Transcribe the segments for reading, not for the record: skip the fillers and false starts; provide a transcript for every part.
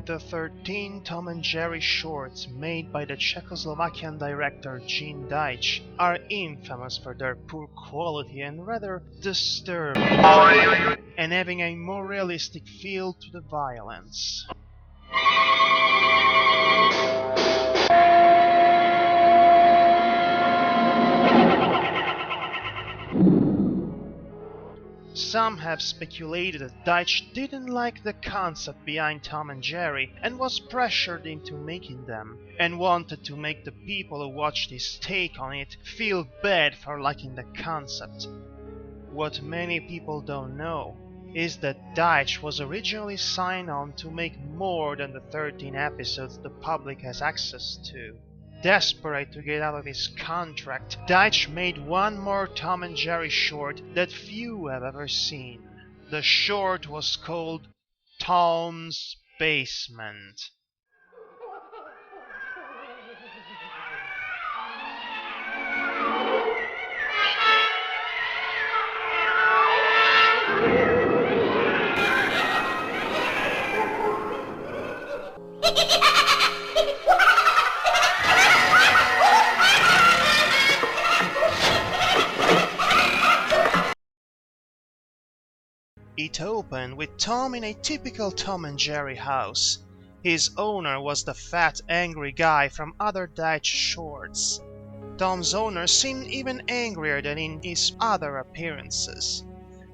The 13 Tom and Jerry shorts made by the Czechoslovakian director Gene Deitch are infamous for their poor quality and rather disturbing, and having a more realistic feel to the violence. Some have speculated that Deitch didn't like the concept behind Tom and Jerry and was pressured into making them, and wanted to make the people who watched his take on it feel bad for liking the concept. What many people don't know is that Deitch was originally signed on to make more than the 13 episodes the public has access to. Desperate to get out of his contract, Deitch made one more Tom and Jerry short that few have ever seen. The short was called Tom's Basement. It opened with Tom in a typical Tom and Jerry house. His owner was the fat, angry guy from other Deitch shorts. Tom's owner seemed even angrier than in his other appearances.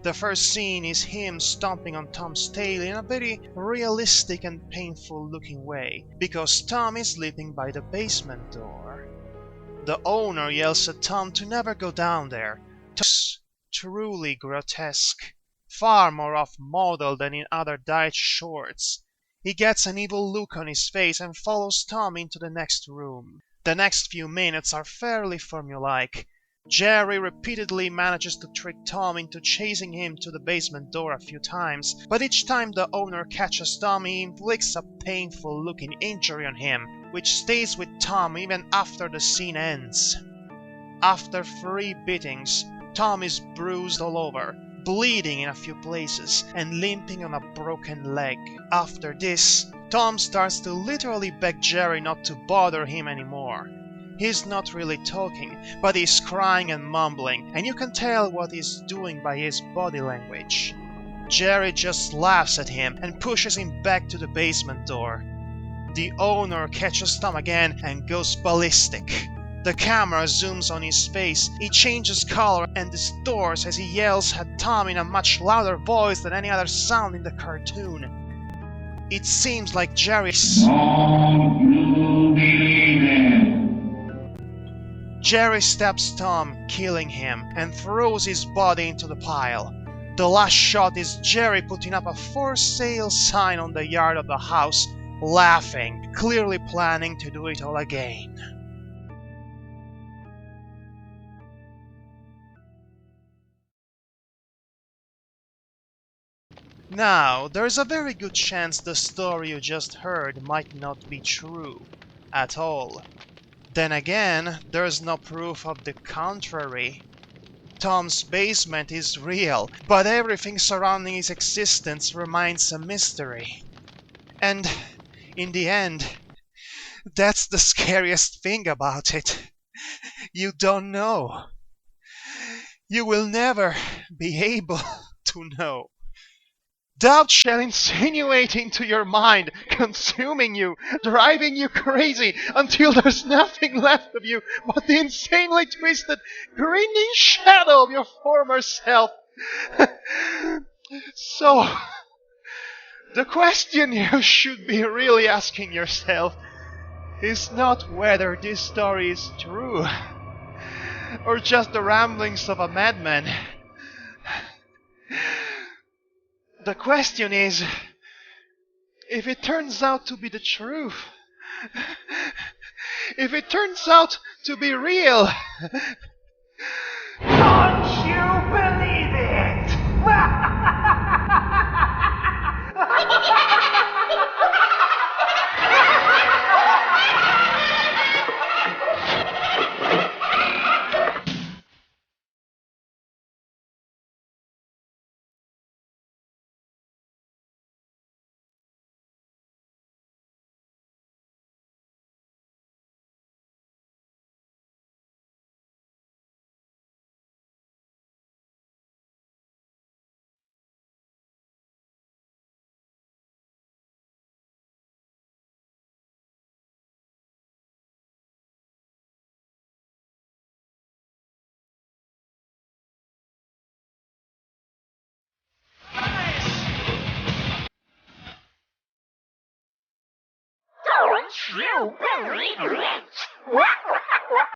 The first scene is him stomping on Tom's tail in a very realistic and painful looking way, because Tom is sleeping by the basement door. The owner yells at Tom to never go down there. Tom's truly grotesque. Far more off-model than in other Deitch shorts. He gets an evil look on his face and follows Tom into the next room. The next few minutes are fairly formulaic. Jerry repeatedly manages to trick Tom into chasing him to the basement door a few times, but each time the owner catches Tom, he inflicts a painful-looking injury on him, which stays with Tom even after the scene ends. After 3 beatings, Tom is bruised all over, bleeding in a few places, and limping on a broken leg. After this, Tom starts to literally beg Jerry not to bother him anymore. He's not really talking, but he's crying and mumbling, and you can tell what he's doing by his body language. Jerry just laughs at him and pushes him back to the basement door. The owner catches Tom again and goes ballistic. The camera zooms on his face, he changes color and distorts as he yells at Tom in a much louder voice than any other sound in the cartoon. It seems like Jerry stabs Tom, killing him, and throws his body into the pile. The last shot is Jerry putting up a for sale sign on the yard of the house, laughing, clearly planning to do it all again. Now, there's a very good chance the story you just heard might not be true at all. Then again, there's no proof of the contrary. Tom's basement is real, but everything surrounding his existence remains a mystery. And, in the end, that's the scariest thing about it. You don't know. You will never be able to know. Doubt shall insinuate into your mind, consuming you, driving you crazy, until there's nothing left of you but the insanely twisted, grinning shadow of your former self. So, the question you should be really asking yourself is not whether this story is true, or just the ramblings of a madman. The question is, if it turns out to be the truth, if it turns out to be real, don't you believe it? Don't you believe it?